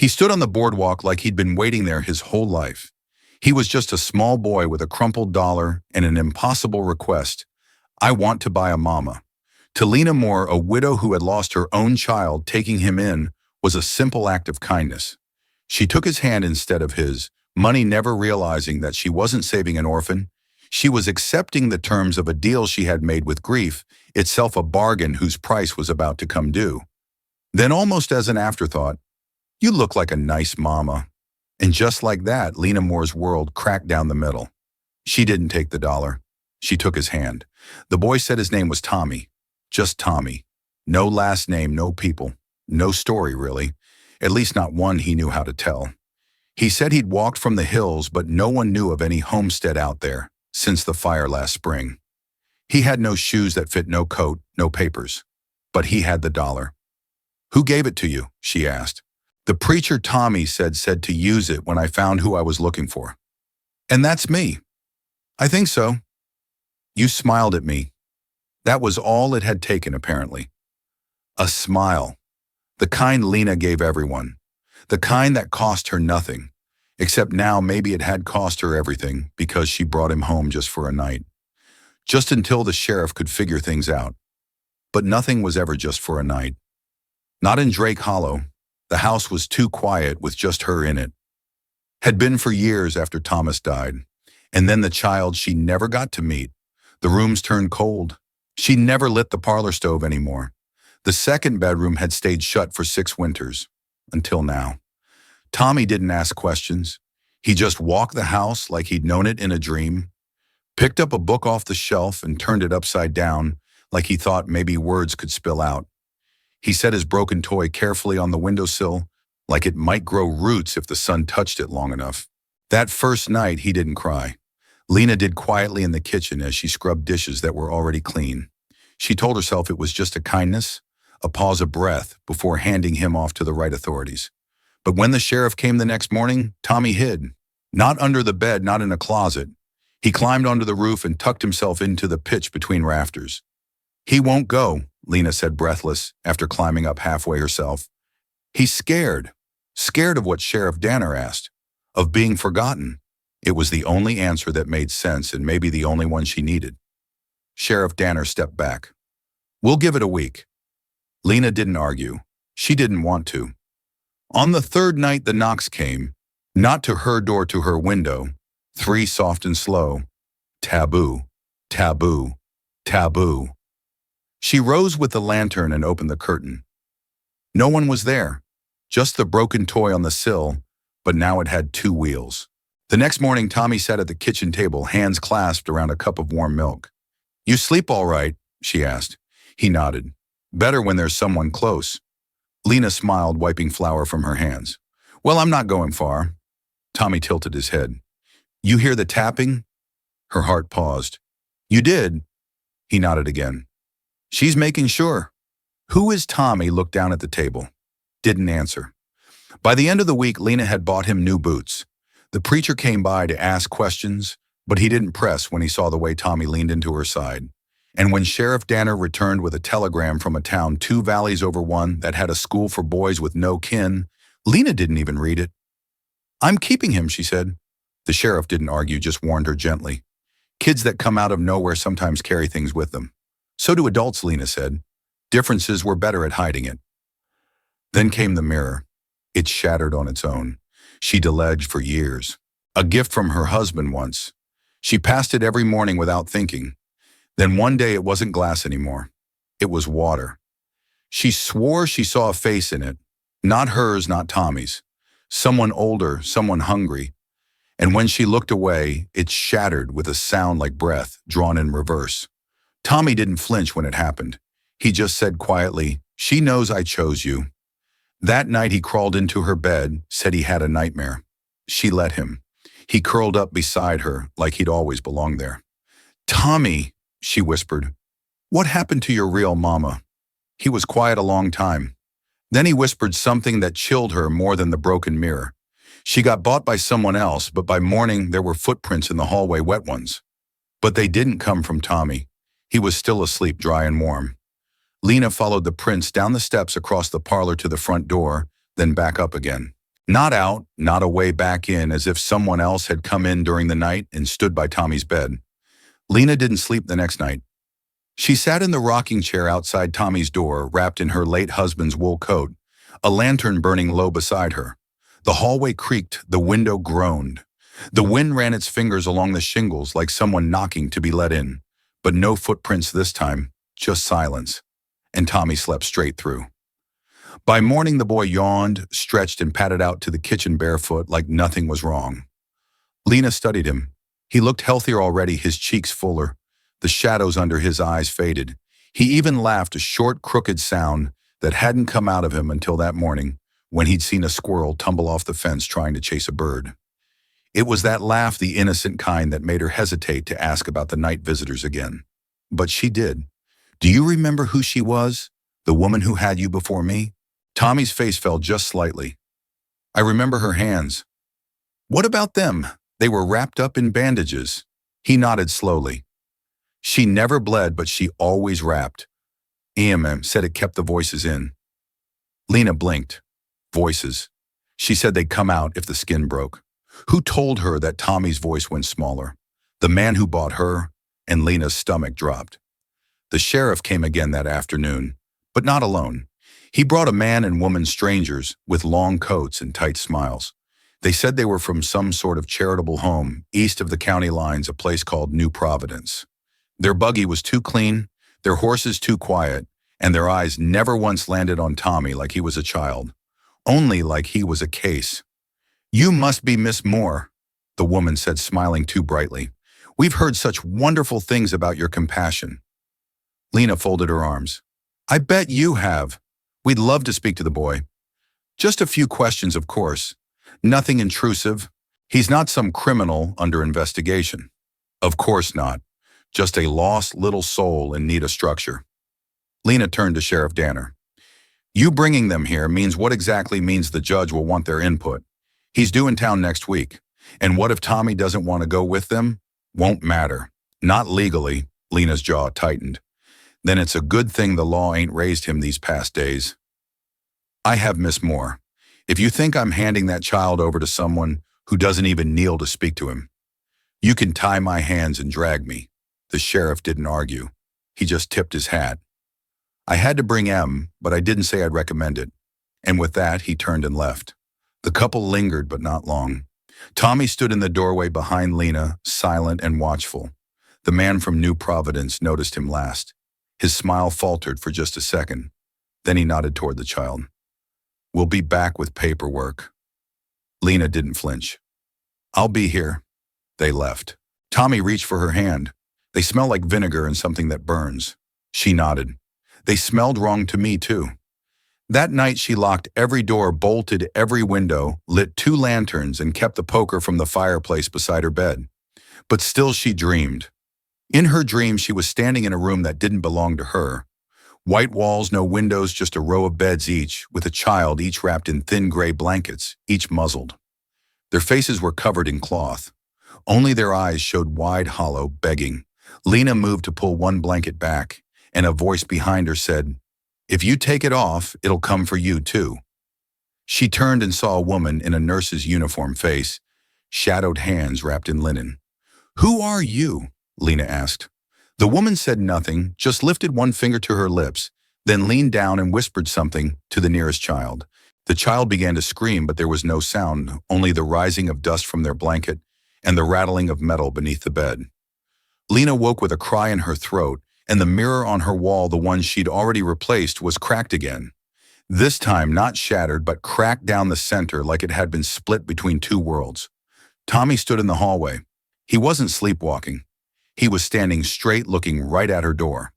He stood on the boardwalk like he'd been waiting there his whole life. He was just a small boy with a crumpled dollar and an impossible request. I want to buy a mama. To Lena Moore, a widow who had lost her own child, taking him in was a simple act of kindness. She took his hand instead of his, money never realizing that she wasn't saving an orphan. She was accepting the terms of a deal she had made with grief, itself a bargain whose price was about to come due. Then, almost as an afterthought, "You look like a nice mama." And just like that, Lena Moore's world cracked down the middle. She didn't take the dollar. She took his hand. The boy said his name was Tommy. Just Tommy. No last name, no people. No story, really. At least not one he knew how to tell. He said he'd walked from the hills, but no one knew of any homestead out there since the fire last spring. He had no shoes that fit, no coat, no papers. But he had the dollar. "Who gave it to you?" she asked. "The preacher Tommy said to use it when I found who I was looking for." "And that's me." "I think so." You smiled at me. That was all it had taken, apparently. A smile. The kind Lena gave everyone. The kind that cost her nothing. Except now maybe it had cost her everything because she brought him home just for a night. Just until the sheriff could figure things out. But nothing was ever just for a night. Not in Drake Hollow. The house was too quiet with just her in it. Had been for years after Thomas died. And then the child she never got to meet. The rooms turned cold. She never lit the parlor stove anymore. The second bedroom had stayed shut for 6 winters. Until now. Tommy didn't ask questions. He just walked the house like he'd known it in a dream. Picked up a book off the shelf and turned it upside down like he thought maybe words could spill out. He set his broken toy carefully on the windowsill like it might grow roots if the sun touched it long enough. That first night he didn't cry. Lena did quietly in the kitchen as she scrubbed dishes that were already clean. She told herself it was just a kindness, a pause of breath before handing him off to the right authorities. But when the sheriff came the next morning, Tommy hid. Not under the bed, not in a closet. He climbed onto the roof and tucked himself into the pitch between rafters. "He won't go," Lena said breathless after climbing up halfway herself. "He's scared. Scared of what Sheriff Danner asked. Of being forgotten." It was the only answer that made sense and maybe the only one she needed. Sheriff Danner stepped back. "We'll give it a week." Lena didn't argue. She didn't want to. On the third night the knocks came, not to her door, to her window. 3 soft and slow. Taboo, taboo, taboo. She rose with the lantern and opened the curtain. No one was there, just the broken toy on the sill, but now it had 2 wheels. The next morning, Tommy sat at the kitchen table, hands clasped around a cup of warm milk. "You sleep all right?" she asked. He nodded. "Better when there's someone close." Lena smiled, wiping flour from her hands. "Well, I'm not going far." Tommy tilted his head. "You hear the tapping?" Her heart paused. "You did?" He nodded again. "She's making sure." "Who is Tommy?" Looked down at the table. Didn't answer. By the end of the week, Lena had bought him new boots. The preacher came by to ask questions, but he didn't press when he saw the way Tommy leaned into her side. And when Sheriff Danner returned with a telegram from a town 2 valleys over one that had a school for boys with no kin, Lena didn't even read it. "I'm keeping him," she said. The sheriff didn't argue, just warned her gently. "Kids that come out of nowhere sometimes carry things with them." "So do adults," Lena said. Differences were better at hiding it. Then came the mirror. It shattered on its own. She'd alleged for years. A gift from her husband once. She passed it every morning without thinking. Then one day it wasn't glass anymore. It was water. She swore she saw a face in it. Not hers, not Tommy's. Someone older, someone hungry. And when she looked away, it shattered with a sound like breath drawn in reverse. Tommy didn't flinch when it happened. He just said quietly, "She knows I chose you." That night he crawled into her bed, said he had a nightmare. She let him. He curled up beside her like he'd always belonged there. "Tommy," she whispered, "what happened to your real mama?" He was quiet a long time. Then he whispered something that chilled her more than the broken mirror. She got bought by someone else, but by morning there were footprints in the hallway, wet ones. But they didn't come from Tommy. He was still asleep, dry and warm. Lena followed the prints down the steps across the parlor to the front door, then back up again. Not out, not a way back in, as if someone else had come in during the night and stood by Tommy's bed. Lena didn't sleep the next night. She sat in the rocking chair outside Tommy's door, wrapped in her late husband's wool coat, a lantern burning low beside her. The hallway creaked, the window groaned. The wind ran its fingers along the shingles like someone knocking to be let in. But no footprints this time, just silence. And Tommy slept straight through. By morning, the boy yawned, stretched, and padded out to the kitchen barefoot like nothing was wrong. Lena studied him. He looked healthier already, his cheeks fuller. The shadows under his eyes faded. He even laughed, a short, crooked sound that hadn't come out of him until that morning when he'd seen a squirrel tumble off the fence trying to chase a bird. It was that laugh, the innocent kind, that made her hesitate to ask about the night visitors again. But she did. "Do you remember who she was? The woman who had you before me?" Tommy's face fell just slightly. "I remember her hands." "What about them? They were wrapped up in bandages." He nodded slowly. "She never bled, but she always rapped. EMM said it kept the voices in." Lena blinked. Voices. She said they'd come out if the skin broke. Who told her that Tommy's voice went smaller? The man who bought her, and Lena's stomach dropped. The sheriff came again that afternoon, but not alone. He brought a man and woman strangers with long coats and tight smiles. They said they were from some sort of charitable home east of the county lines, a place called New Providence. Their buggy was too clean, their horses too quiet, and their eyes never once landed on Tommy like he was a child, only like he was a case. "You must be Miss Moore," the woman said, smiling too brightly. "We've heard such wonderful things about your compassion." Lena folded her arms. "I bet you have. We'd love to speak to the boy. Just a few questions, of course. Nothing intrusive. He's not some criminal under investigation." "Of course not. Just a lost little soul in need of structure." Lena turned to Sheriff Danner. "You bringing them here means what exactly means the judge will want their input. He's due in town next week. And what if Tommy doesn't want to go with them? Won't matter. Not legally." Lena's jaw tightened. "Then it's a good thing the law ain't raised him these past days." "I have Miss Moore. If you think I'm handing that child over to someone who doesn't even kneel to speak to him, you can tie my hands and drag me." The sheriff didn't argue. He just tipped his hat. "I had to bring M, but I didn't say I'd recommend it." And with that, he turned and left. The couple lingered, but not long. Tommy stood in the doorway behind Lena, silent and watchful. The man from New Providence noticed him last. His smile faltered for just a second. Then he nodded toward the child. "We'll be back with paperwork." Lena didn't flinch. "I'll be here." They left. Tommy reached for her hand. "They smell like vinegar and something that burns." She nodded. "They smelled wrong to me, too." That night she locked every door, bolted every window, lit 2 lanterns, and kept the poker from the fireplace beside her bed. But still she dreamed. In her dream, she was standing in a room that didn't belong to her. White walls, no windows, just a row of beds each, with a child, each wrapped in thin gray blankets, each muzzled. Their faces were covered in cloth. Only their eyes showed wide, hollow, begging. Lena moved to pull one blanket back, and a voice behind her said, "If you take it off, it'll come for you too." She turned and saw a woman in a nurse's uniform, face, shadowed hands wrapped in linen. "Who are you?" Lena asked. The woman said nothing, just lifted one finger to her lips, then leaned down and whispered something to the nearest child. The child began to scream, but there was no sound, only the rising of dust from their blanket and the rattling of metal beneath the bed. Lena woke with a cry in her throat, and the mirror on her wall, the one she'd already replaced, was cracked again. This time not shattered, but cracked down the center like it had been split between 2 worlds. Tommy stood in the hallway. He wasn't sleepwalking. He was standing straight, looking right at her door.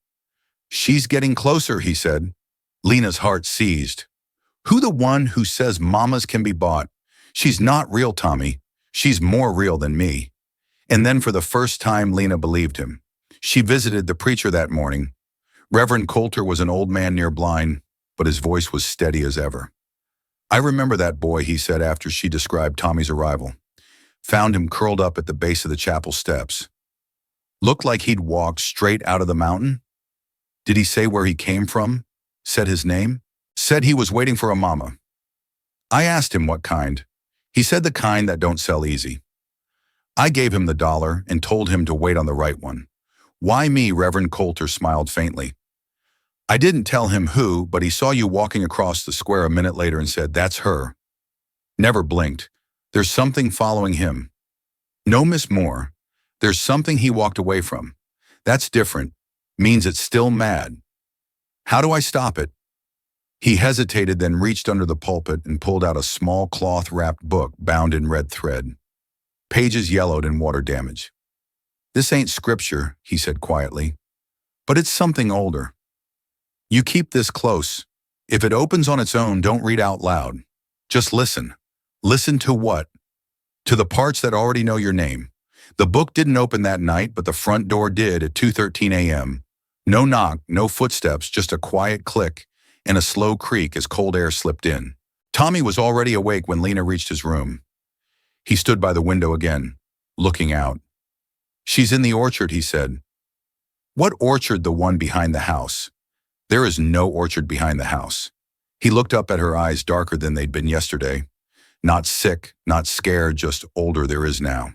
"She's getting closer," he said. Lena's heart seized. "Who the one who says mamas can be bought? She's not real, Tommy. She's more real than me." And then for the first time, Lena believed him. She visited the preacher that morning. Reverend Coulter was an old man near blind, but his voice was steady as ever. "I remember that boy," he said after she described Tommy's arrival. "Found him curled up at the base of the chapel steps. Looked like he'd walked straight out of the mountain." "Did he say where he came from? Said his name?" "Said he was waiting for a mama." I asked him what kind. He said the kind that don't sell easy. I gave him the dollar and told him to wait on the right one. Why me? Reverend Coulter smiled faintly. I didn't tell him who, but he saw you walking across the square a minute later and said, "That's her." Never blinked. There's something following him. No, Miss Moore. There's something he walked away from. That's different. Means it's still mad. How do I stop it? He hesitated, then reached under the pulpit and pulled out a small cloth-wrapped book bound in red thread. Pages yellowed and water damage. This ain't scripture, he said quietly, but it's something older. You keep this close. If it opens on its own, don't read out loud. Just listen. Listen to what? To the parts that already know your name. The book didn't open that night, but the front door did at 2:13 a.m. No knock, no footsteps, just a quiet click and a slow creak as cold air slipped in. Tommy was already awake when Lena reached his room. He stood by the window again, looking out. She's in the orchard, he said. What orchard? The one behind the house. There is no orchard behind the house. He looked up at her, eyes darker than they'd been yesterday. Not sick, not scared, just older there is now.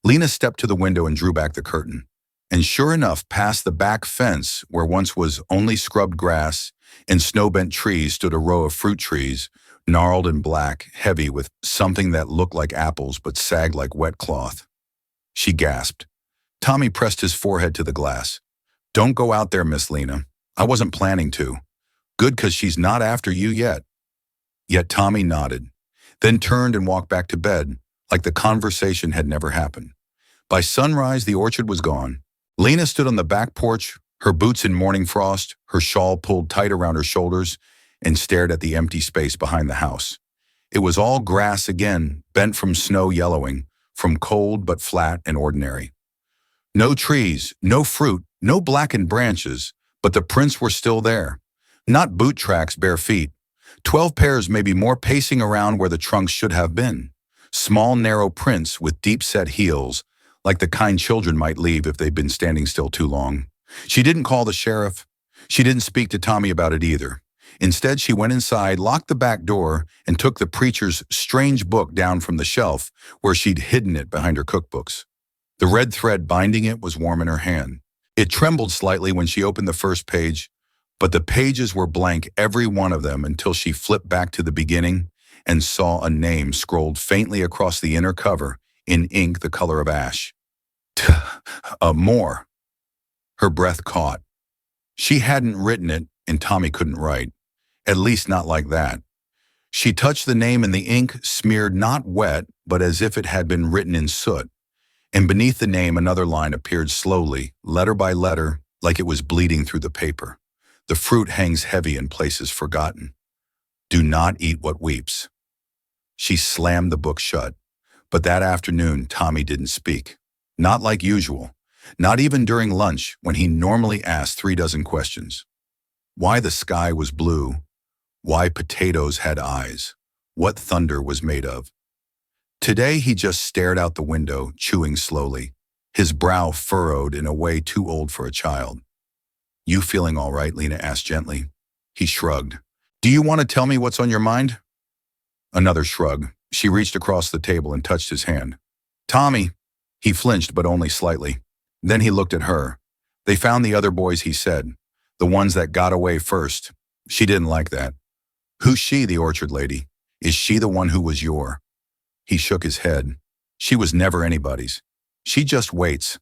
Lena stepped to the window and drew back the curtain. And sure enough, past the back fence, where once was only scrubbed grass and snow-bent trees, stood a row of fruit trees, gnarled and black, heavy with something that looked like apples but sagged like wet cloth. She gasped. Tommy pressed his forehead to the glass. Don't go out there, Miss Lena. I wasn't planning to. Good, 'cause she's not after you yet. Yet Tommy nodded, then turned and walked back to bed, like the conversation had never happened. By sunrise, the orchard was gone. Lena stood on the back porch, her boots in morning frost, her shawl pulled tight around her shoulders, and stared at the empty space behind the house. It was all grass again, bent from snow yellowing, from cold but flat and ordinary. No trees, no fruit, no blackened branches, but the prints were still there. Not boot tracks, bare feet. 12 pairs, maybe more, pacing around where the trunks should have been. Small, narrow prints with deep-set heels, like the kind children might leave if they'd been standing still too long. She didn't call the sheriff. She didn't speak to Tommy about it either. Instead, she went inside, locked the back door, and took the preacher's strange book down from the shelf where she'd hidden it behind her cookbooks. The red thread binding it was warm in her hand. It trembled slightly when she opened the first page, but the pages were blank, every one of them, until she flipped back to the beginning and saw a name scrolled faintly across the inner cover in ink the color of ash. Moore. Her breath caught. She hadn't written it, and Tommy couldn't write. At least not like that. She touched the name, and the ink smeared not wet, but as if it had been written in soot. And beneath the name, another line appeared slowly, letter by letter, like it was bleeding through the paper. The fruit hangs heavy in places forgotten. Do not eat what weeps. She slammed the book shut. But that afternoon, Tommy didn't speak. Not like usual. Not even during lunch, when he normally asked 36 questions. Why the sky was blue. Why potatoes had eyes. What thunder was made of. Today he just stared out the window, chewing slowly, his brow furrowed in a way too old for a child. You feeling all right? Lena asked gently. He shrugged. Do you want to tell me what's on your mind? Another shrug. She reached across the table and touched his hand. Tommy. He flinched, but only slightly. Then he looked at her. They found the other boys, he said. The ones that got away first. She didn't like that. Who's she? The orchard lady. Is she the one who was your? He shook his head. She was never anybody's. She just waits.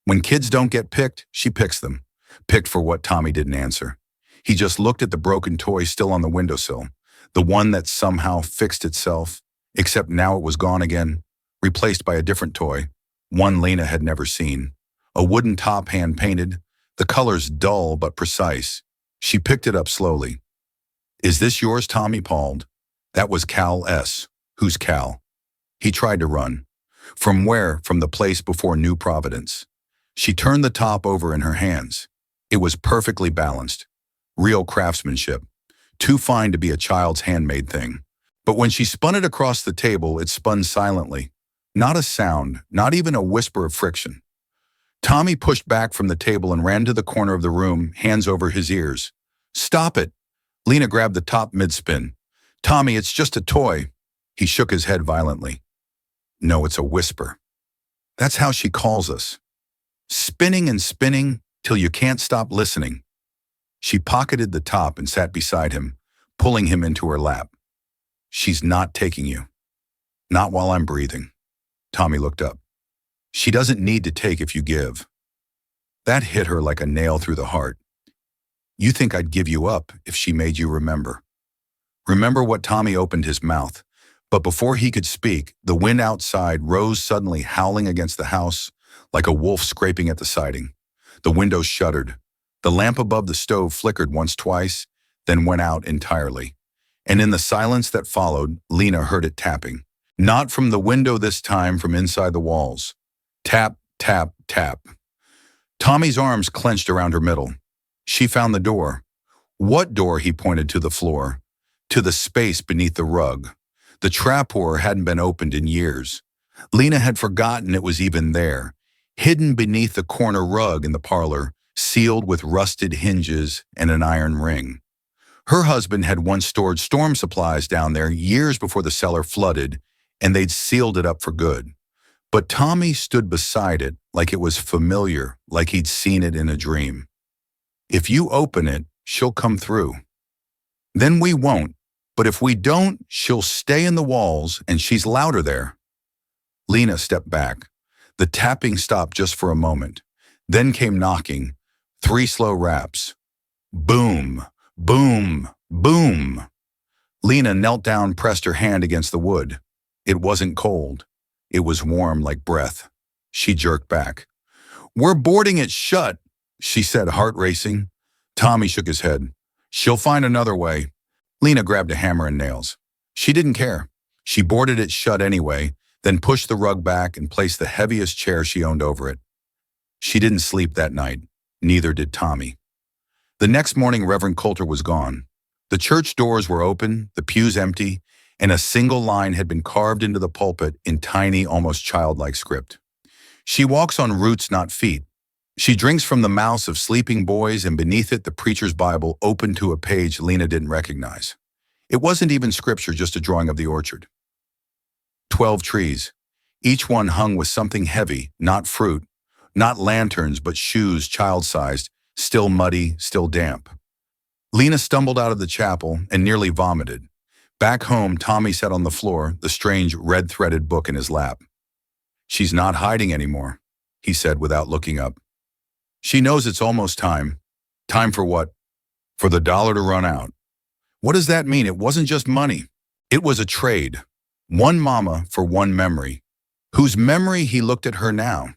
When kids don't get picked, she picks them. Picked for what? Tommy didn't answer. He just looked at the broken toy still on the windowsill. The one that somehow fixed itself, except now it was gone again, replaced by a different toy, one Lena had never seen. A wooden top, hand-painted, the colors dull but precise. She picked it up slowly. Is this yours? Tommy called. That was Cal S. Who's Cal? He tried to run. From where? From the place before New Providence. She turned the top over in her hands. It was perfectly balanced. Real craftsmanship. Too fine to be a child's handmade thing. But when she spun it across the table, it spun silently. Not a sound, not even a whisper of friction. Tommy pushed back from the table and ran to the corner of the room, hands over his ears. Stop it! Lena grabbed the top mid-spin. Tommy, it's just a toy. He shook his head violently. No, it's a whisper. That's how she calls us. Spinning and spinning till you can't stop listening. She pocketed the top and sat beside him, pulling him into her lap. She's not taking you. Not while I'm breathing. Tommy looked up. She doesn't need to take if you give. That hit her like a nail through the heart. You think I'd give you up if she made you remember. Remember what? Tommy opened his mouth, but before he could speak, the wind outside rose suddenly, howling against the house like a wolf scraping at the siding. The windows shuddered. The lamp above the stove flickered once, twice, then went out entirely. And in the silence that followed, Lena heard it tapping. Not from the window this time, from inside the walls. Tap, tap, tap. Tommy's arms clenched around her middle. She found the door. What door? He pointed to the floor, to the space beneath the rug. The trapdoor hadn't been opened in years. Lena had forgotten it was even there, hidden beneath the corner rug in the parlor, sealed with rusted hinges and an iron ring. Her husband had once stored storm supplies down there years before the cellar flooded, and they'd sealed it up for good. But Tommy stood beside it like it was familiar, like he'd seen it in a dream. If you open it, she'll come through. Then we won't, but if we don't, she'll stay in the walls, and she's louder there. Lena stepped back. The tapping stopped just for a moment. Then came knocking, 3 slow raps. Boom, boom, boom. Lena knelt down, pressed her hand against the wood. It wasn't cold. It was warm like breath. She jerked back. We're boarding it shut, she said, heart racing. Tommy shook his head. She'll find another way. Lena grabbed a hammer and nails. She didn't care. She boarded it shut anyway, then pushed the rug back and placed the heaviest chair she owned over it. She didn't sleep that night. Neither did Tommy. The next morning, Reverend Coulter was gone. The church doors were open, the pews empty, and a single line had been carved into the pulpit in tiny, almost childlike script. She walks on roots, not feet. She drinks from the mouths of sleeping boys, and beneath it the preacher's Bible opened to a page Lena didn't recognize. It wasn't even scripture, just a drawing of the orchard. 12 trees, each one hung with something heavy, not fruit, not lanterns, but shoes child-sized, still muddy, still damp. Lena stumbled out of the chapel and nearly vomited. Back home, Tommy sat on the floor, the strange red-threaded book in his lap. She's not hiding anymore, he said without looking up. She knows it's almost time. Time for what? For the dollar to run out. What does that mean? It wasn't just money. It was a trade. One mama for one memory. Whose memory? He looked at her now.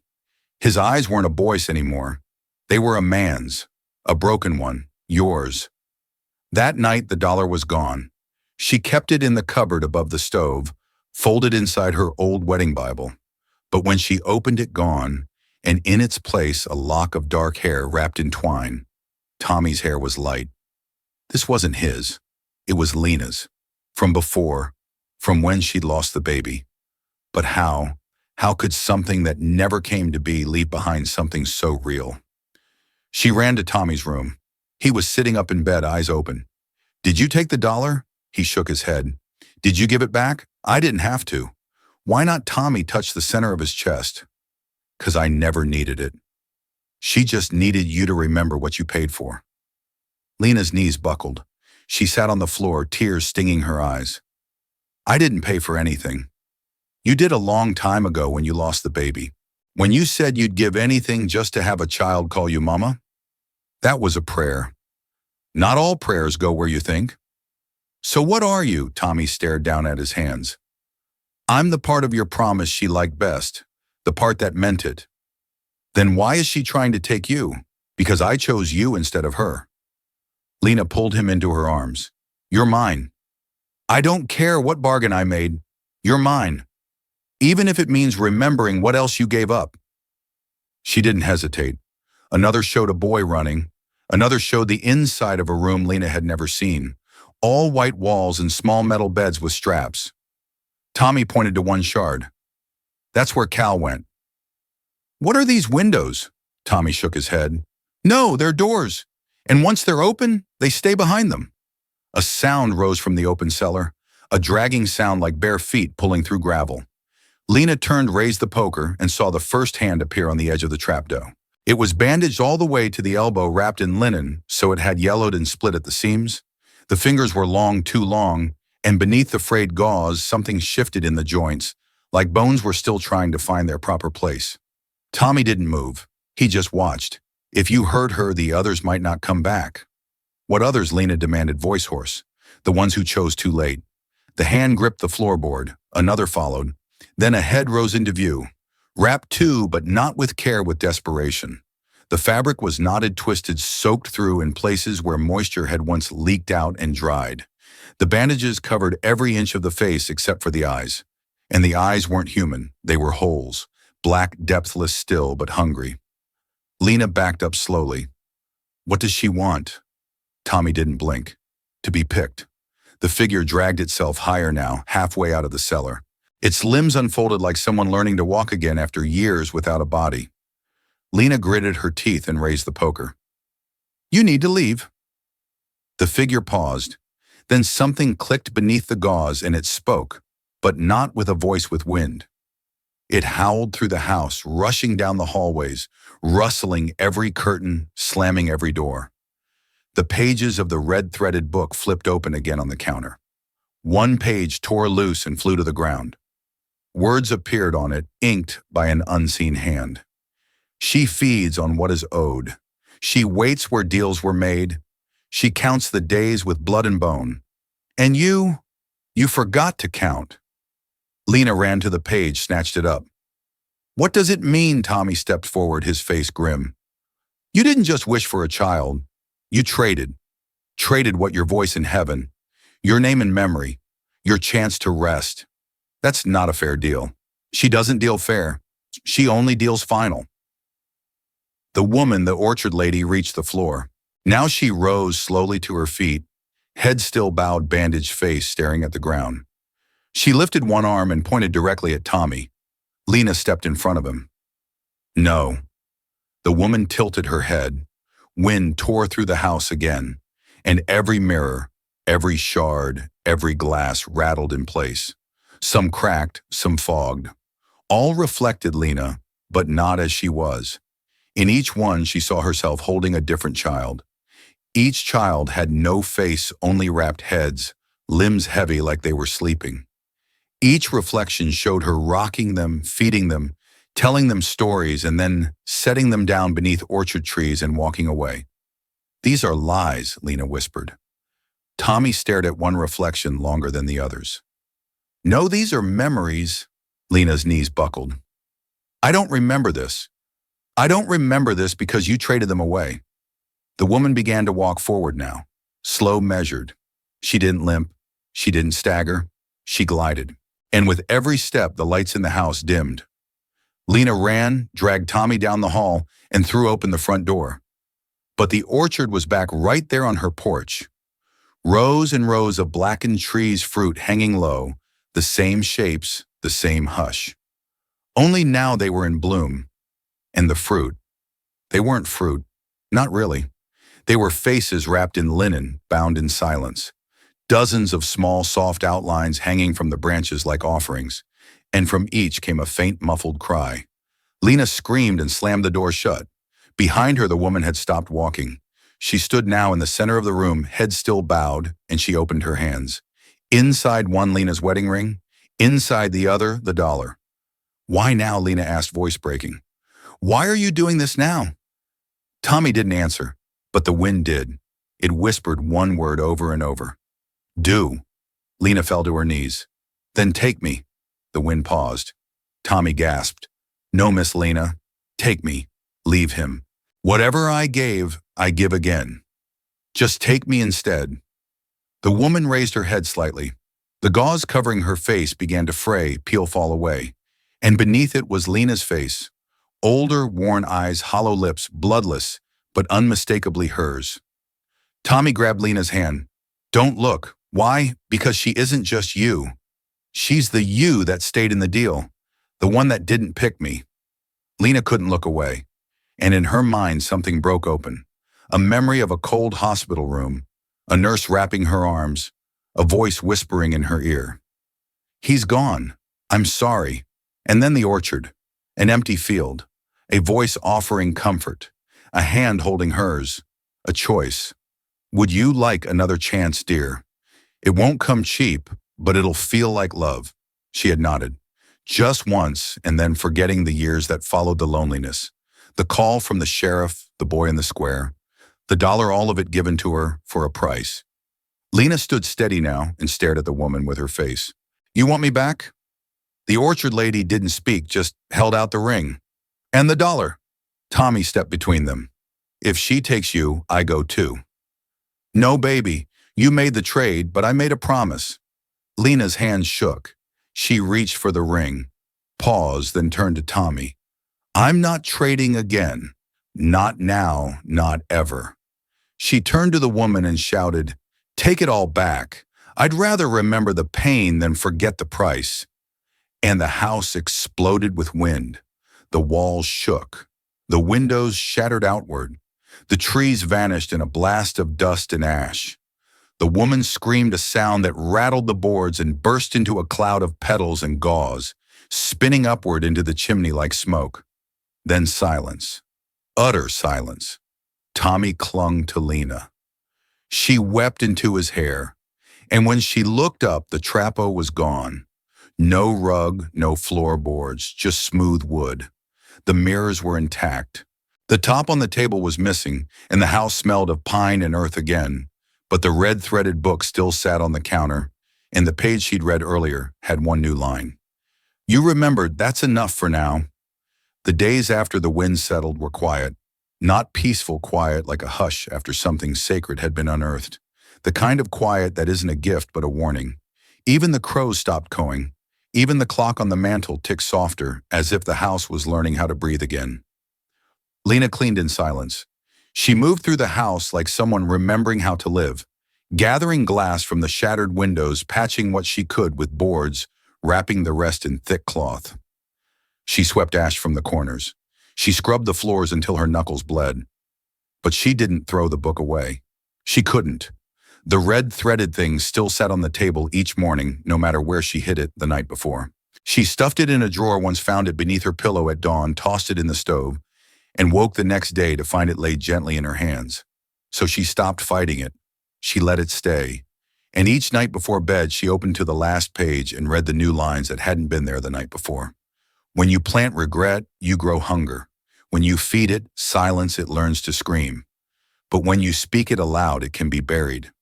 His eyes weren't a boy's anymore. They were a man's. A broken one. Yours. That night, the dollar was gone. She kept it in the cupboard above the stove, folded inside her old wedding Bible. But when she opened it, gone, and in its place a lock of dark hair wrapped in twine. Tommy's hair was light. This wasn't his. It was Lena's. From before, from when she'd lost the baby. But how could something that never came to be leave behind something so real? She ran to Tommy's room. He was sitting up in bed, eyes open. Did you take the dollar? He shook his head. Did you give it back? I didn't have to. Why not? Tommy touched the center of his chest. 'Cause I never needed it. She just needed you to remember what you paid for. Lena's knees buckled. She sat on the floor, tears stinging her eyes. I didn't pay for anything. You did a long time ago when you lost the baby. When you said you'd give anything just to have a child call you mama. That was a prayer. Not all prayers go where you think. So what are you? Tommy stared down at his hands. I'm the part of your promise she liked best, the part that meant it. Then why is she trying to take you? Because I chose you instead of her. Lena pulled him into her arms. You're mine. I don't care what bargain I made. You're mine. Even if it means remembering what else you gave up. She didn't hesitate. Another showed a boy running. Another showed the inside of a room Lena had never seen. All white walls and small metal beds with straps. Tommy pointed to one shard. That's where Cal went. What are these windows? Tommy shook his head. No, they're doors. And once they're open, they stay behind them. A sound rose from the open cellar, a dragging sound like bare feet pulling through gravel. Lena turned, raised the poker, and saw the first hand appear on the edge of the trapdoor. It was bandaged all the way to the elbow, wrapped in linen, so it had yellowed and split at the seams. The fingers were long, too long, and beneath the frayed gauze, something shifted in the joints, like bones were still trying to find their proper place. Tommy didn't move. He just watched. If you hurt her, the others might not come back. What others? Lena demanded, voice hoarse. The ones who chose too late. The hand gripped the floorboard. Another followed. Then a head rose into view. Wrapped too, but not with care, with desperation. The fabric was knotted, twisted, soaked through in places where moisture had once leaked out and dried. The bandages covered every inch of the face except for the eyes. And the eyes weren't human. They were holes. Black, depthless still, but hungry. Lena backed up slowly. What does she want? Tommy didn't blink. To be picked. The figure dragged itself higher now, halfway out of the cellar. Its limbs unfolded like someone learning to walk again after years without a body. Lena gritted her teeth and raised the poker. You need to leave. The figure paused. Then something clicked beneath the gauze and it spoke, but not with a voice with wind. It howled through the house, rushing down the hallways, rustling every curtain, slamming every door. The pages of the red-threaded book flipped open again on the counter. One page tore loose and flew to the ground. Words appeared on it, inked by an unseen hand. She feeds on what is owed. She waits where deals were made. She counts the days with blood and bone. And you forgot to count. Lena ran to the page, snatched it up. What does it mean? Tommy stepped forward, his face grim. You didn't just wish for a child. You traded what your voice in heaven, your name in memory, your chance to rest. That's not a fair deal. She doesn't deal fair. She only deals final. The woman, the orchard lady, reached the floor. Now she rose slowly to her feet, head still bowed, bandaged face staring at the ground. She lifted one arm and pointed directly at Tommy. Lena stepped in front of him. No. The woman tilted her head. Wind tore through the house again, and every mirror, every shard, every glass rattled in place. Some cracked, some fogged. All reflected Lena, but not as she was. In each one she saw herself holding a different child. Each child had no face, only wrapped heads, limbs heavy like they were sleeping. Each reflection showed her rocking them, feeding them, telling them stories, and then setting them down beneath orchard trees and walking away. These are lies, Lena whispered. Tommy stared at one reflection longer than the others. No, these are memories. Lena's knees buckled. I don't remember this. I don't remember this because you traded them away. The woman began to walk forward now, slow, measured. She didn't limp. She didn't stagger. She glided. And with every step, the lights in the house dimmed. Lena ran, dragged Tommy down the hall, and threw open the front door. But the orchard was back right there on her porch. Rows and rows of blackened trees, fruit hanging low, the same shapes, the same hush. Only now they were in bloom. And the fruit. They weren't fruit. Not really. They were faces wrapped in linen, bound in silence. Dozens of small, soft outlines hanging from the branches like offerings. And from each came a faint, muffled cry. Lena screamed and slammed the door shut. Behind her, the woman had stopped walking. She stood now in the center of the room, head still bowed, and she opened her hands. Inside one, Lena's wedding ring. Inside the other, the dollar. Why now? Lena asked, voice breaking. Why are you doing this now? Tommy didn't answer, but the wind did. It whispered one word over and over. Do. Lena fell to her knees. Then take me. The wind paused. Tommy gasped. No, Miss Lena. Take me. Leave him. Whatever I gave, I give again. Just take me instead. The woman raised her head slightly. The gauze covering her face began to fray, peel, fall away. And beneath it was Lena's face. Older, worn eyes, hollow lips, bloodless, but unmistakably hers. Tommy grabbed Lena's hand. Don't look. Why? Because she isn't just you. She's the you that stayed in the deal, the one that didn't pick me. Lena couldn't look away, and in her mind something broke open. A memory of a cold hospital room, a nurse wrapping her arms, a voice whispering in her ear. He's gone. I'm sorry. And then the orchard, an empty field, a voice offering comfort, a hand holding hers, a choice. Would you like another chance, dear? It won't come cheap, but it'll feel like love. She had nodded. Just once, and then forgetting the years that followed the loneliness. The call from the sheriff, the boy in the square, the dollar, all of it given to her for a price. Lena stood steady now and stared at the woman with her face. You want me back? The orchard lady didn't speak, just held out the ring. And the dollar. Tommy stepped between them. If she takes you, I go too. No, baby. You made the trade, but I made a promise. Lena's hands shook. She reached for the ring, paused, then turned to Tommy. I'm not trading again. Not now, not ever. She turned to the woman and shouted, Take it all back. I'd rather remember the pain than forget the price. And the house exploded with wind. The walls shook. The windows shattered outward. The trees vanished in a blast of dust and ash. The woman screamed a sound that rattled the boards and burst into a cloud of petals and gauze, spinning upward into the chimney like smoke. Then silence. Utter silence. Tommy clung to Lena. She wept into his hair, and when she looked up, the trappo was gone. No rug, no floorboards, just smooth wood. The mirrors were intact. The top on the table was missing, and the house smelled of pine and earth again, but the red-threaded book still sat on the counter, and the page she'd read earlier had one new line. You remembered, that's enough for now. The days after the wind settled were quiet, not peaceful quiet like a hush after something sacred had been unearthed, the kind of quiet that isn't a gift but a warning. Even the crows stopped cawing. Even the clock on the mantel ticked softer, as if the house was learning how to breathe again. Lena cleaned in silence. She moved through the house like someone remembering how to live, gathering glass from the shattered windows, patching what she could with boards, wrapping the rest in thick cloth. She swept ash from the corners. She scrubbed the floors until her knuckles bled. But she didn't throw the book away. She couldn't. The red-threaded thing still sat on the table each morning, no matter where she hid it the night before. She stuffed it in a drawer once, found it beneath her pillow at dawn, tossed it in the stove, and woke the next day to find it laid gently in her hands. So she stopped fighting it. She let it stay. And each night before bed, she opened to the last page and read the new lines that hadn't been there the night before. When you plant regret, you grow hunger. When you feed it silence, it learns to scream. But when you speak it aloud, it can be buried.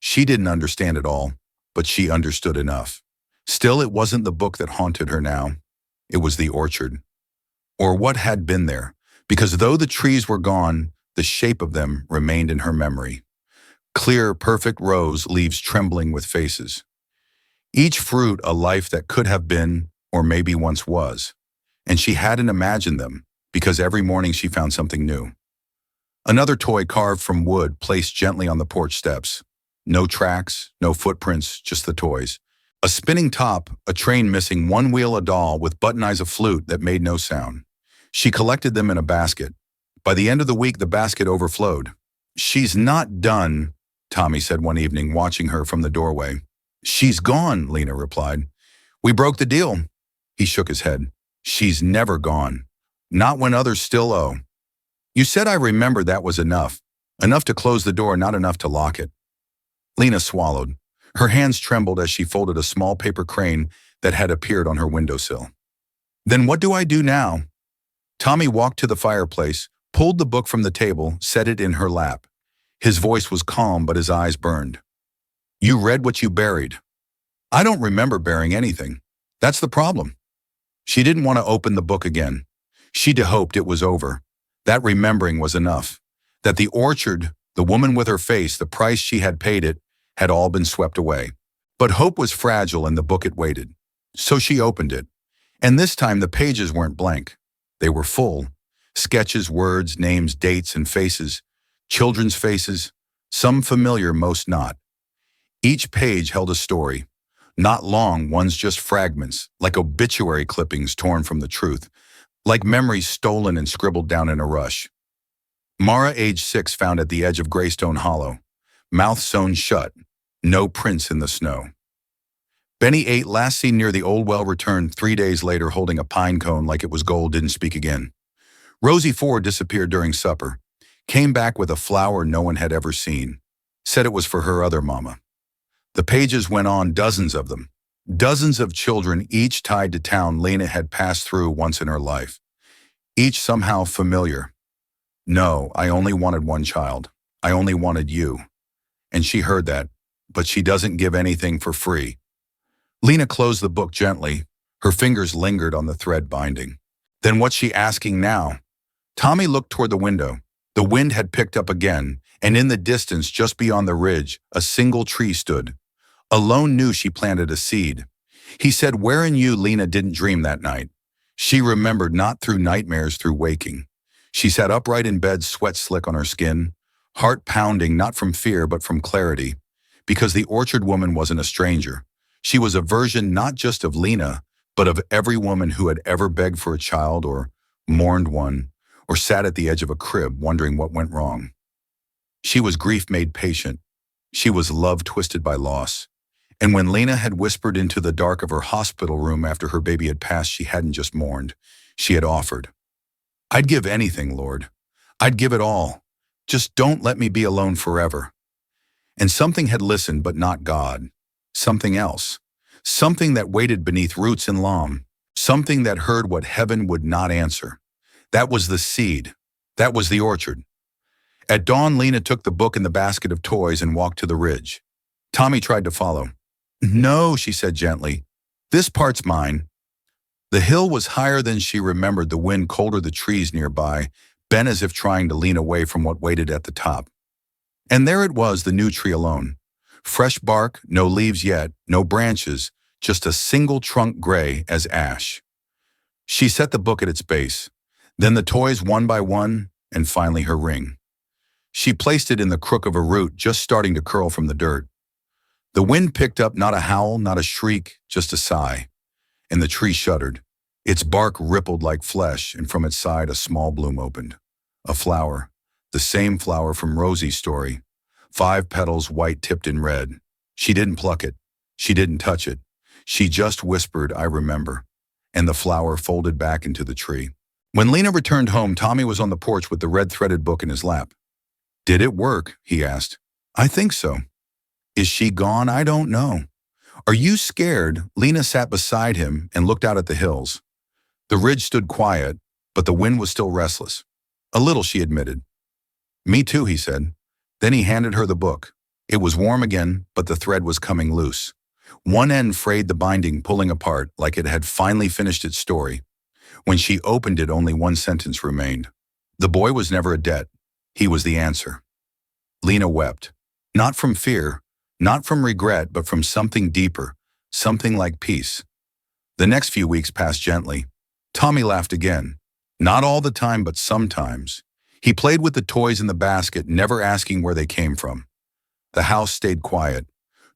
She didn't understand it all, but she understood enough. Still, it wasn't the book that haunted her now. It was the orchard. Or what had been there, because though the trees were gone, the shape of them remained in her memory. Clear, perfect rows, leaves trembling with faces. Each fruit a life that could have been, or maybe once was. And she hadn't imagined them, because every morning she found something new. Another toy carved from wood placed gently on the porch steps. No tracks, no footprints, just the toys. A spinning top, a train missing one wheel, a doll with button eyes, a flute that made no sound. She collected them in a basket. By the end of the week, the basket overflowed. She's not done, Tommy said one evening, watching her from the doorway. She's gone, Lena replied. We broke the deal. He shook his head. She's never gone. Not when others still owe. You said I remembered that was enough. Enough to close the door, not enough to lock it. Lena swallowed. Her hands trembled as she folded a small paper crane that had appeared on her windowsill. Then what do I do now? Tommy walked to the fireplace, pulled the book from the table, set it in her lap. His voice was calm, but his eyes burned. You read what you buried. I don't remember burying anything. That's the problem. She didn't want to open the book again. She'd hoped it was over. That remembering was enough. That the orchard, the woman with her face, the price she had paid it, had all been swept away. But hope was fragile and the book it waited. So she opened it. And this time the pages weren't blank. They were full. Sketches, words, names, dates, and faces. Children's faces, some familiar, most not. Each page held a story. Not long, ones just fragments, like obituary clippings torn from the truth, like memories stolen and scribbled down in a rush. Mara, age 6, found at the edge of Greystone Hollow, mouth sewn shut, No prints in the snow. Benny 8, last seen near the old well, returned 3 days later holding a pine cone like it was gold, didn't speak again. Rosie 4 disappeared during supper. Came back with a flower no one had ever seen. Said it was for her other mama. The pages went on, dozens of them. Dozens of children, each tied to town Lena had passed through once in her life. Each somehow familiar. No, I only wanted one child. I only wanted you. And she heard that, but she doesn't give anything for free. Lena closed the book gently. Her fingers lingered on the thread binding. Then what's she asking now? Tommy looked toward the window. The wind had picked up again, and in the distance, just beyond the ridge, a single tree stood. Alone knew she planted a seed. He said, wherein you, Lena, didn't dream that night. She remembered, not through nightmares, through waking. She sat upright in bed, sweat slick on her skin, heart pounding, not from fear, but from clarity. Because the orchard woman wasn't a stranger. She was a version not just of Lena, but of every woman who had ever begged for a child or mourned one, or sat at the edge of a crib wondering what went wrong. She was grief made patient. She was love twisted by loss. And when Lena had whispered into the dark of her hospital room after her baby had passed, she hadn't just mourned. She had offered. I'd give anything, Lord. I'd give it all. Just don't let me be alone forever. And something had listened, but not God. Something else. Something that waited beneath roots and loam. Something that heard what heaven would not answer. That was the seed. That was the orchard. At dawn, Lena took the book and the basket of toys and walked to the ridge. Tommy tried to follow. No, she said gently. This part's mine. The hill was higher than she remembered, the wind colder, the trees nearby, bent as if trying to lean away from what waited at the top. And there it was, the new tree alone. Fresh bark, no leaves yet, no branches, just a single trunk gray as ash. She set the book at its base, then the toys one by one, and finally her ring. She placed it in the crook of a root just starting to curl from the dirt. The wind picked up, not a howl, not a shriek, just a sigh. And the tree shuddered. Its bark rippled like flesh, and from its side a small bloom opened. A flower, the same flower from Rosie's story. 5 petals, white tipped in red. She didn't pluck it. She didn't touch it. She just whispered, I remember. And the flower folded back into the tree. When Lena returned home, Tommy was on the porch with the red threaded book in his lap. Did it work? He asked. I think so. Is she gone? I don't know. Are you scared? Lena sat beside him and looked out at the hills. The ridge stood quiet, but the wind was still restless. A little, she admitted. Me too, he said. Then he handed her the book. It was warm again, but the thread was coming loose. One end frayed, the binding pulling apart like it had finally finished its story. When she opened it, only one sentence remained. The boy was never a debt. He was the answer. Lena wept. Not from fear, not from regret, but from something deeper, something like peace. The next few weeks passed gently. Tommy laughed again. Not all the time, but sometimes. He played with the toys in the basket, never asking where they came from. The house stayed quiet.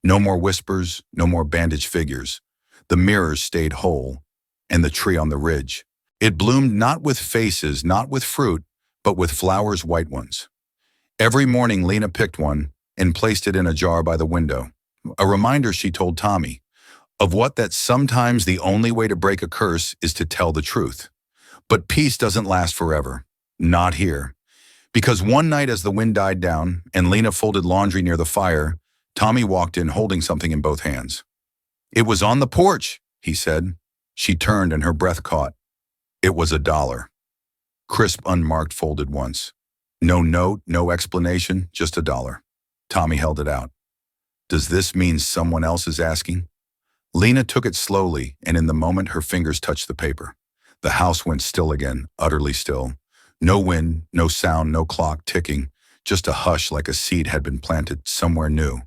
No more whispers, no more bandaged figures. The mirrors stayed whole, and the tree on the ridge. It bloomed not with faces, not with fruit, but with flowers, white ones. Every morning Lena picked one and placed it in a jar by the window. A reminder, she told Tommy, of what that sometimes the only way to break a curse is to tell the truth. But peace doesn't last forever. Not here. Because one night as the wind died down and Lena folded laundry near the fire, Tommy walked in holding something in both hands. It was on the porch, he said. She turned and her breath caught. It was $1. Crisp, unmarked, folded once. No note, no explanation, just $1. Tommy held it out. Does this mean someone else is asking? Lena took it slowly, and in the moment her fingers touched the paper. The house went still again, utterly still. No wind, no sound, no clock ticking, just a hush like a seed had been planted somewhere new.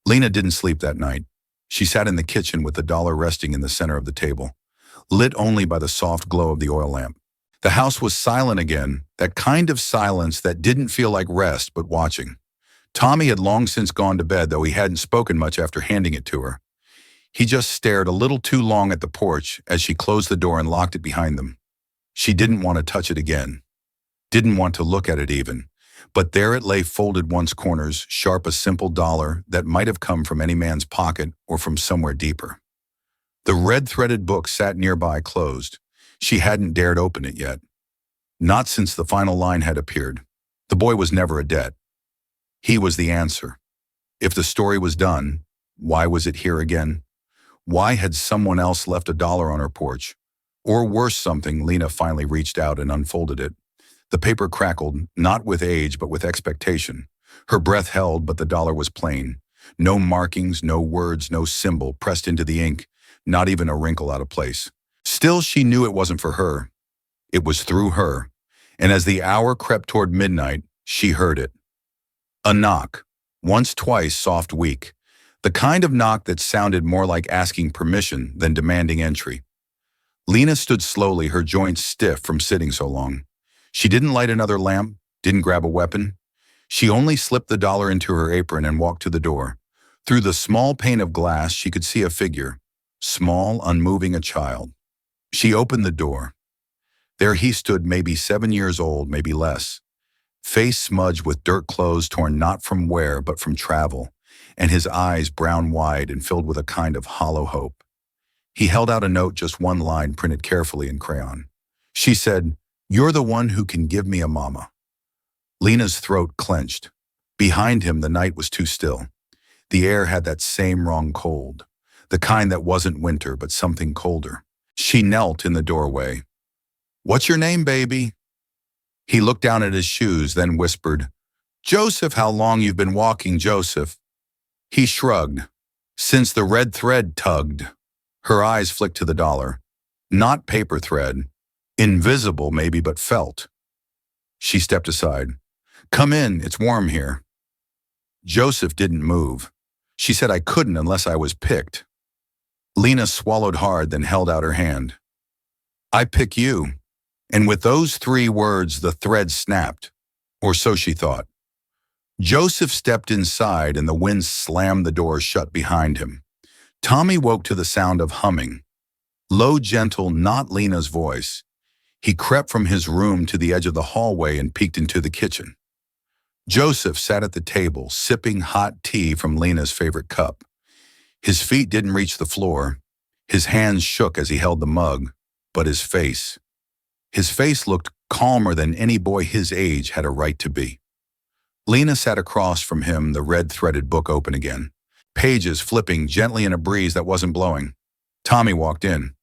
Lena didn't sleep that night. She sat in the kitchen with the $1 resting in the center of the table, lit only by the soft glow of the oil lamp. The house was silent again, that kind of silence that didn't feel like rest but watching. Tommy had long since gone to bed, though he hadn't spoken much after handing it to her. He just stared a little too long at the porch as she closed the door and locked it behind them. She didn't want to touch it again. Didn't want to look at it even. But there it lay folded once corners, sharp a simple dollar that might have come from any man's pocket or from somewhere deeper. The red-threaded book sat nearby closed. She hadn't dared open it yet. Not since the final line had appeared. The boy was never a debt. He was the answer. If the story was done, why was it here again? Why had someone else left $1 on her porch? Or worse something, Lena finally reached out and unfolded it. The paper crackled, not with age but with expectation. Her breath held, but the dollar was plain. No markings, no words, no symbol pressed into the ink, not even a wrinkle out of place. Still, she knew it wasn't for her. It was through her. And as the hour crept toward midnight, she heard it. A knock. Once, twice, soft, weak. The kind of knock that sounded more like asking permission than demanding entry. Lena stood slowly, her joints stiff from sitting so long. She didn't light another lamp, didn't grab a weapon. She only slipped the dollar into her apron and walked to the door. Through the small pane of glass, she could see a figure. Small, unmoving, a child. She opened the door. There he stood, maybe 7 years old, maybe less. Face smudged with dirt, clothes torn not from wear but from travel, and his eyes brown wide and filled with a kind of hollow hope. He held out a note, just one line printed carefully in crayon. She said, "You're the one who can give me a mama." Lena's throat clenched. Behind him, the night was too still. The air had that same wrong cold, the kind that wasn't winter but something colder. She knelt in the doorway. "What's your name, baby?" He looked down at his shoes, then whispered, "Joseph, how long you've been walking, Joseph." He shrugged. "Since the red thread tugged." Her eyes flicked to the dollar. Not paper thread. Invisible, maybe, but felt. She stepped aside. "Come in, it's warm here." Joseph didn't move. She said, "I couldn't unless I was picked." Lena swallowed hard, then held out her hand. "I pick you." And with those 3 words, the thread snapped. Or so she thought. Joseph stepped inside, and the wind slammed the door shut behind him. Tommy woke to the sound of humming. Low, gentle, not Lena's voice. He crept from his room to the edge of the hallway and peeked into the kitchen. Joseph sat at the table, sipping hot tea from Lena's favorite cup. His feet didn't reach the floor. His hands shook as he held the mug, but his face looked calmer than any boy his age had a right to be. Lena sat across from him, the red-threaded book open again, pages flipping gently in a breeze that wasn't blowing. Tommy walked in.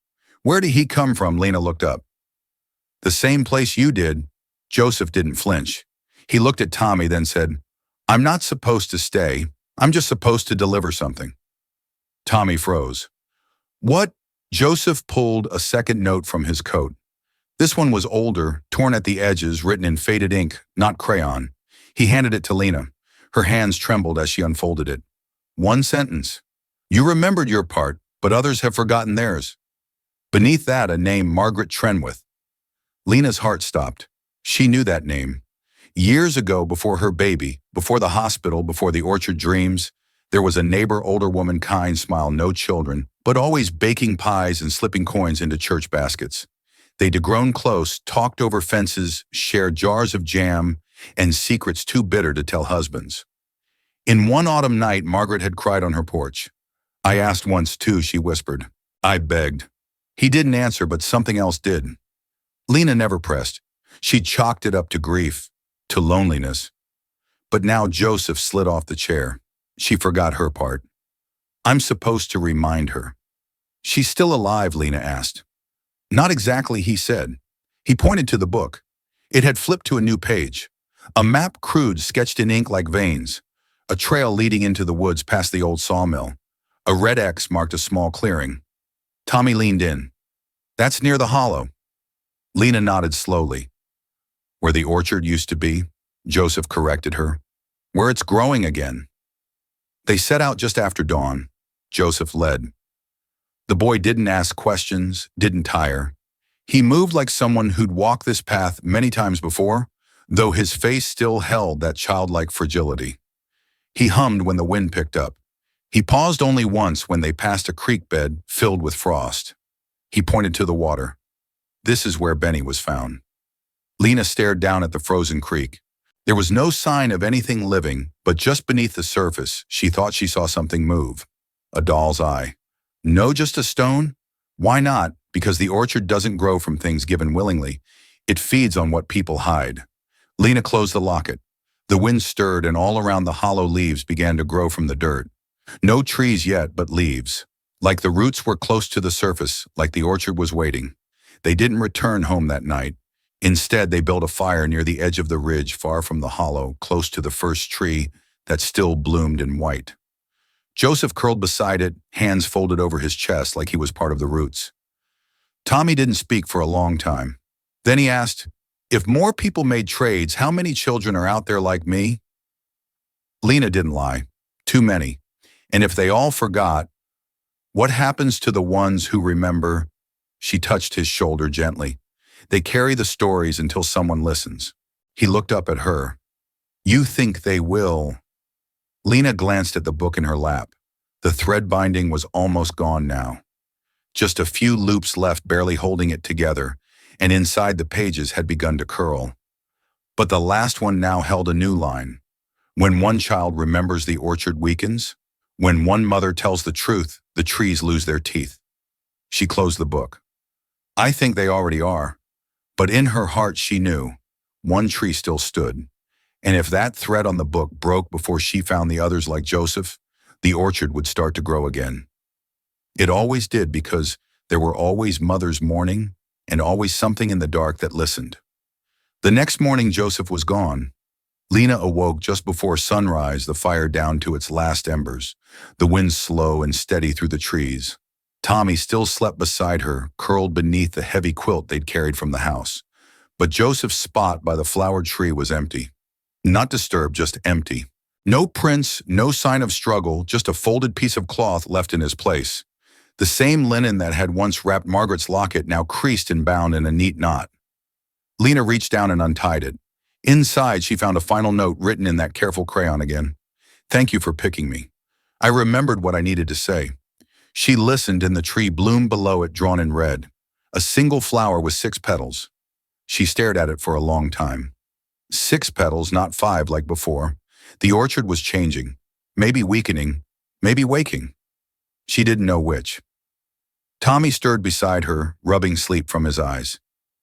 "Where did he come from?" Lena looked up. "The same place you did." Joseph didn't flinch. He looked at Tommy, then said, "I'm not supposed to stay. I'm just supposed to deliver something." Tommy froze. "What?" Joseph pulled a second note from his coat. This one was older, torn at the edges, written in faded ink, not crayon. He handed it to Lena. Her hands trembled as she unfolded it. One sentence. "You remembered your part, but others have forgotten theirs." Beneath that, a name, Margaret Trenwith. Lena's heart stopped. She knew that name. Years ago, before her baby, before the hospital, before the orchard dreams, there was a neighbor, older woman, kind smile, no children, but always baking pies and slipping coins into church baskets. They'd grown close, talked over fences, shared jars of jam, and secrets too bitter to tell husbands. In one autumn night, Margaret had cried on her porch. "I asked once too," she whispered. "I begged." He didn't answer, but something else did. Lena never pressed. She chalked it up to grief, to loneliness. But now Joseph slid off the chair. She forgot her part. "I'm supposed to remind her." "She's still alive?" Lena asked. "Not exactly," he said. He pointed to the book. It had flipped to a new page. A map, crude, sketched in ink like veins. A trail leading into the woods past the old sawmill. A red X marked a small clearing. Tommy leaned in. "That's near the hollow." Lena nodded slowly. "Where the orchard used to be," Joseph corrected her. "Where it's growing again." They set out just after dawn. Joseph led. The boy didn't ask questions, didn't tire. He moved like someone who'd walked this path many times before, though his face still held that childlike fragility. He hummed when the wind picked up. He paused only once when they passed a creek bed filled with frost. He pointed to the water. "This is where Benny was found." Lena stared down at the frozen creek. There was no sign of anything living, but just beneath the surface, she thought she saw something move. A doll's eye. No, just a stone? Why not? Because the orchard doesn't grow from things given willingly. It feeds on what people hide. Lena closed the locket. The wind stirred and all around the hollow leaves began to grow from the dirt. No trees yet, but leaves. Like the roots were close to the surface, like the orchard was waiting. They didn't return home that night. Instead, they built a fire near the edge of the ridge far from the hollow, close to the first tree that still bloomed in white. Joseph curled beside it, hands folded over his chest like he was part of the roots. Tommy didn't speak for a long time. Then he asked, "If more people made trades, how many children are out there like me?" Lena didn't lie. Too many. And if they all forgot, what happens to the ones who remember? She touched his shoulder gently. They carry the stories until someone listens. He looked up at her. You think they will? Lena glanced at the book in her lap. The thread binding was almost gone now. Just a few loops left barely holding it together, and inside the pages had begun to curl. But the last one now held a new line. When one child remembers, the orchard weakens. When one mother tells the truth, the trees lose their teeth. She closed the book. I think they already are. But in her heart she knew one tree still stood. And if that thread on the book broke before she found the others like Joseph, the orchard would start to grow again. It always did, because there were always mothers mourning and always something in the dark that listened. The next morning Joseph was gone. Lena awoke just before sunrise, the fire down to its last embers, the wind slow and steady through the trees. Tommy still slept beside her, curled beneath the heavy quilt they'd carried from the house. But Joseph's spot by the flowered tree was empty. Not disturbed, just empty. No prints, no sign of struggle, just a folded piece of cloth left in his place. The same linen that had once wrapped Margaret's locket now creased and bound in a neat knot. Lena reached down and untied it. Inside, she found a final note written in that careful crayon again. Thank you for picking me. I remembered what I needed to say. She listened, and the tree bloomed below it, drawn in red. A single flower with 6 petals. She stared at it for a long time. 6 petals, not 5 like before. The orchard was changing. Maybe weakening. Maybe waking. She didn't know which. Tommy stirred beside her, rubbing sleep from his eyes.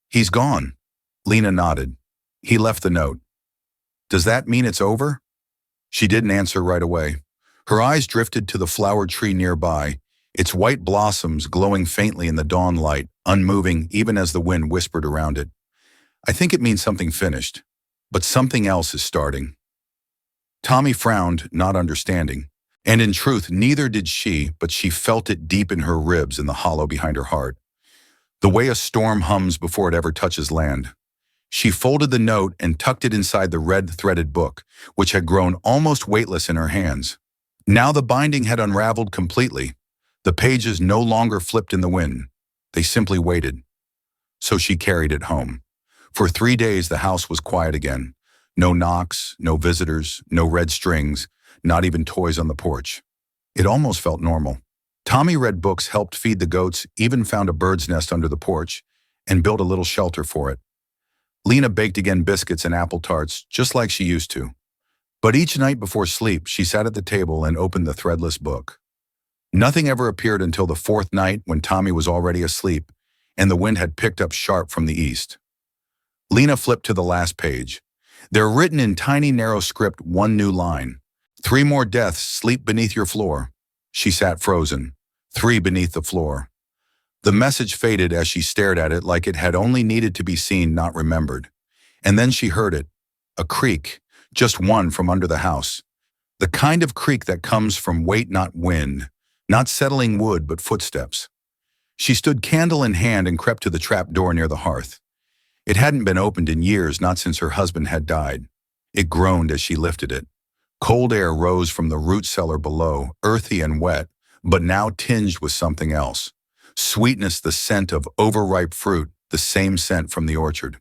He's gone. Lena nodded. He left the note. Does that mean it's over? She didn't answer right away. Her eyes drifted to the flowered tree nearby, its white blossoms glowing faintly in the dawn light, unmoving even as the wind whispered around it. I think it means something finished, but something else is starting. Tommy frowned, not understanding. And in truth, neither did she, but she felt it deep in her ribs, in the hollow behind her heart. The way a storm hums before it ever touches land. She folded the note and tucked it inside the red threaded book, which had grown almost weightless in her hands. Now the binding had unraveled completely. The pages no longer flipped in the wind. They simply waited. So she carried it home. For 3 days the house was quiet again. No knocks, no visitors, no red strings, not even toys on the porch. It almost felt normal. Tommy read books, helped feed the goats, even found a bird's nest under the porch, and built a little shelter for it. Lena baked again biscuits and apple tarts, just like she used to. But each night before sleep, she sat at the table and opened the threadless book. Nothing ever appeared until the 4th night, when Tommy was already asleep, and the wind had picked up sharp from the east. Lena flipped to the last page. There, written in tiny, narrow script, one new line. 3 more deaths sleep beneath your floor. She sat frozen. 3 beneath the floor. The message faded as she stared at it, like it had only needed to be seen, not remembered. And then she heard it. A creak, just one from under the house. The kind of creak that comes from weight, not wind. Not settling wood, but footsteps. She stood candle in hand and crept to the trap door near the hearth. It hadn't been opened in years, not since her husband had died. It groaned as she lifted it. Cold air rose from the root cellar below, earthy and wet, but now tinged with something else. Sweetness, the scent of overripe fruit, the same scent from the orchard.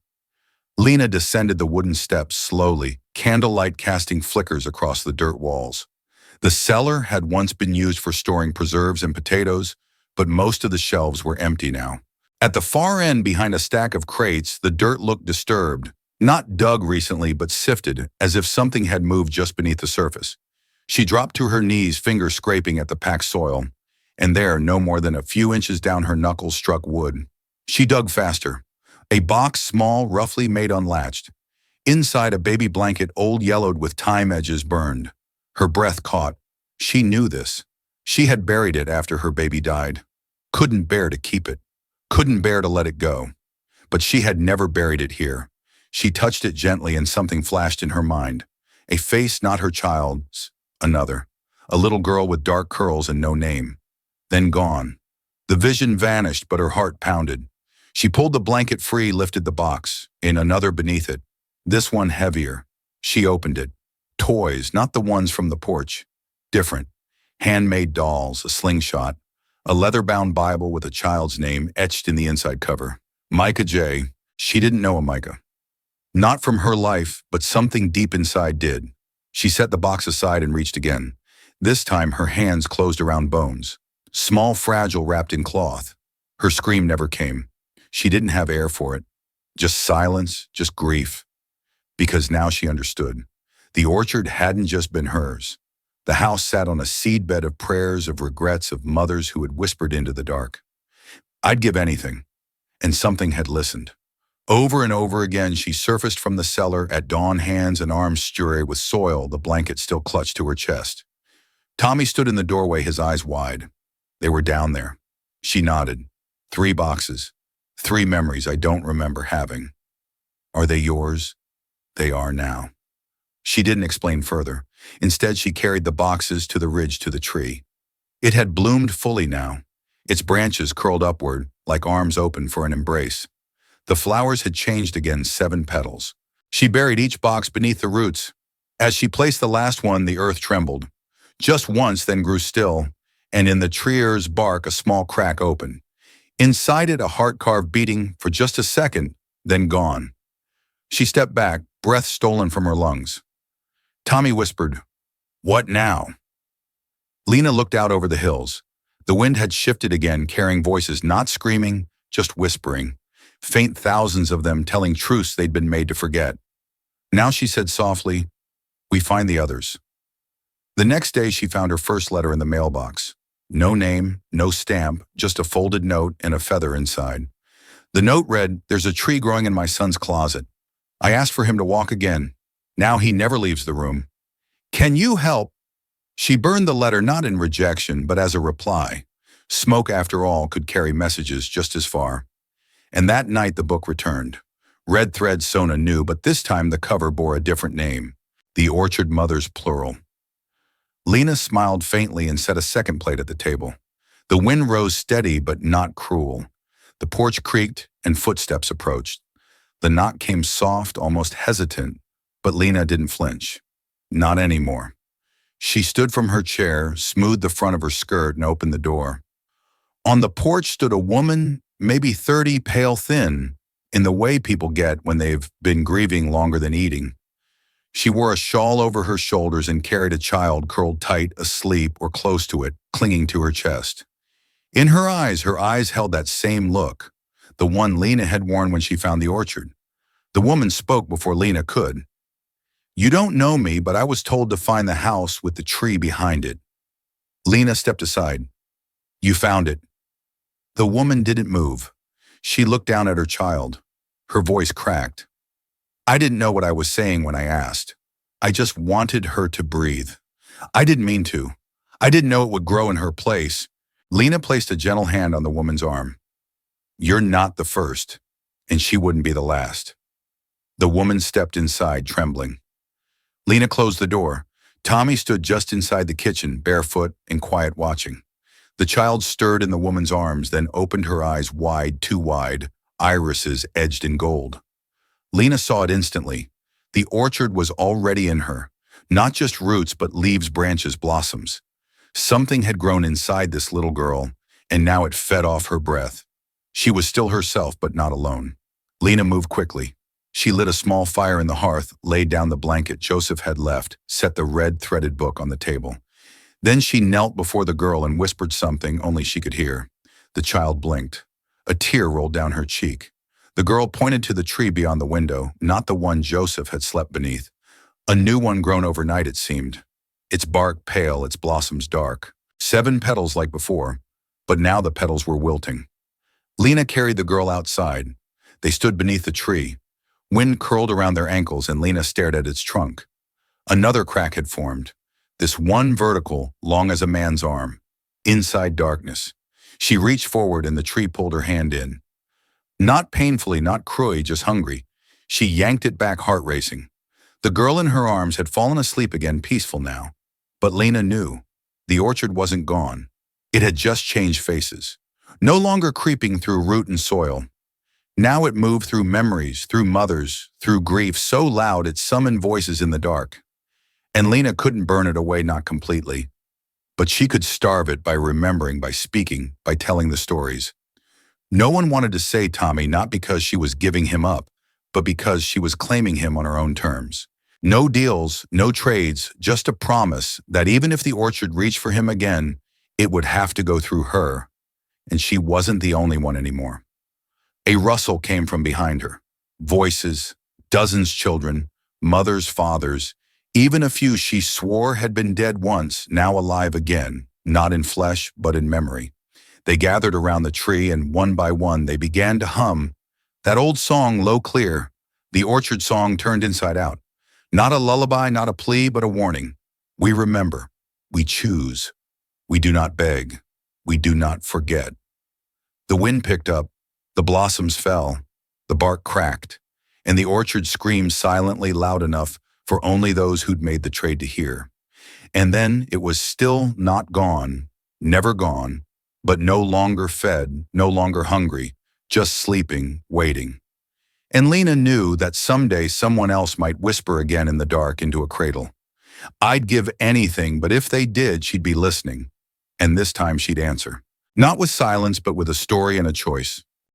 Lena descended the wooden steps slowly, candlelight casting flickers across the dirt walls. The cellar had once been used for storing preserves and potatoes, but most of the shelves were empty now. At the far end, behind a stack of crates, the dirt looked disturbed. Not dug recently, but sifted, as if something had moved just beneath the surface. She dropped to her knees, fingers scraping at the packed soil, and there, no more than a few inches down, her knuckles struck wood. She dug faster. A box, small, roughly made, unlatched. Inside, a baby blanket, old, yellowed, with time edges burned. Her breath caught. She knew this. She had buried it after her baby died. Couldn't bear to keep it. Couldn't bear to let it go. But she had never buried it here. She touched it gently and something flashed in her mind. A face not her child's, another. A little girl with dark curls and no name. Then gone. The vision vanished, but her heart pounded. She pulled the blanket free, lifted the box. In another beneath it. This one heavier. She opened it. Toys, not the ones from the porch. Different. Handmade dolls, a slingshot, a leather-bound Bible with a child's name etched in the inside cover. Micah J. She didn't know a Micah. Not from her life, but something deep inside did. She set the box aside and reached again. This time her hands closed around bones. Small, fragile, wrapped in cloth. Her scream never came. She didn't have air for it. Just silence, just grief. Because now she understood. The orchard hadn't just been hers. The house sat on a seedbed of prayers, of regrets, of mothers who had whispered into the dark. I'd give anything. And something had listened. Over and over again, she surfaced from the cellar at dawn, hands and arms stray with soil, the blanket still clutched to her chest. Tommy stood in the doorway, his eyes wide. They were down there. She nodded. 3 boxes. 3 memories I don't remember having. Are they yours? They are now. She didn't explain further. Instead, she carried the boxes to the ridge, to the tree. It had bloomed fully now. Its branches curled upward, like arms open for an embrace. The flowers had changed again, 7 petals. She buried each box beneath the roots. As she placed the last one, the earth trembled. Just once, then grew still, and in the tree's bark a small crack opened. Inside it, a heart carved, beating for just a second, then gone. She stepped back, breath stolen from her lungs. Tommy whispered, "What now?" Lena looked out over the hills. The wind had shifted again, carrying voices, not screaming, just whispering. Faint thousands of them telling truths they'd been made to forget. Now she said softly, "We find the others." The next day she found her first letter in the mailbox. No name, no stamp, just a folded note and a feather inside. The note read, "There's a tree growing in my son's closet. I asked for him to walk again. Now he never leaves the room. Can you help?" She burned the letter not in rejection, but as a reply. Smoke, after all, could carry messages just as far. And that night the book returned. Red thread sewn anew, but this time the cover bore a different name. The Orchard Mothers, plural. Lena smiled faintly and set a second plate at the table. The wind rose steady but not cruel. The porch creaked and footsteps approached. The knock came soft, almost hesitant, but Lena didn't flinch. Not anymore. She stood from her chair, smoothed the front of her skirt, and opened the door. On the porch stood a woman, maybe 30, pale thin, in the way people get when they've been grieving longer than eating. She wore a shawl over her shoulders and carried a child curled tight, asleep or close to it, clinging to her chest. In her eyes held that same look, the one Lena had worn when she found the orchard. The woman spoke before Lena could. "You don't know me, but I was told to find the house with the tree behind it." Lena stepped aside. "You found it." The woman didn't move. She looked down at her child. Her voice cracked. "I didn't know what I was saying when I asked. I just wanted her to breathe. I didn't mean to. I didn't know it would grow in her place." Lena placed a gentle hand on the woman's arm. "You're not the first, and she wouldn't be the last." The woman stepped inside, trembling. Lena closed the door. Tommy stood just inside the kitchen, barefoot and quiet, watching. The child stirred in the woman's arms, then opened her eyes wide, too wide, irises edged in gold. Lena saw it instantly. The orchard was already in her. Not just roots, but leaves, branches, blossoms. Something had grown inside this little girl, and now it fed off her breath. She was still herself, but not alone. Lena moved quickly. She lit a small fire in the hearth, laid down the blanket Joseph had left, set the red threaded book on the table. Then she knelt before the girl and whispered something only she could hear. The child blinked. A tear rolled down her cheek. The girl pointed to the tree beyond the window, not the one Joseph had slept beneath. A new one grown overnight, it seemed. Its bark pale, its blossoms dark. 7 petals like before, but now the petals were wilting. Lena carried the girl outside. They stood beneath the tree. Wind curled around their ankles and Lena stared at its trunk. Another crack had formed. This one vertical, long as a man's arm. Inside darkness. She reached forward and the tree pulled her hand in. Not painfully, not cruelly, just hungry. She yanked it back, heart racing. The girl in her arms had fallen asleep again, peaceful now. But Lena knew. The orchard wasn't gone. It had just changed faces. No longer creeping through root and soil. Now it moved through memories, through mothers, through grief so loud it summoned voices in the dark. And Lena couldn't burn it away, not completely. But she could starve it by remembering, by speaking, by telling the stories. No one wanted to say Tommy, not because she was giving him up, but because she was claiming him on her own terms. No deals, no trades, just a promise that even if the orchard reached for him again, it would have to go through her. And she wasn't the only one anymore. A rustle came from behind her. Voices, dozens children, mothers, fathers, even a few she swore had been dead once, now alive again, not in flesh, but in memory. They gathered around the tree and one by one they began to hum. That old song, low clear, the orchard song turned inside out. Not a lullaby, not a plea, but a warning. We remember. We choose. We do not beg. We do not forget. The wind picked up. The blossoms fell, the bark cracked, and the orchard screamed silently loud enough for only those who'd made the trade to hear. And then it was still not gone, never gone, but no longer fed, no longer hungry, just sleeping, waiting. And Lena knew that someday someone else might whisper again in the dark into a cradle. I'd give anything, but if they did, she'd be listening. And this time she'd answer. Not with silence, but with a story and a choice.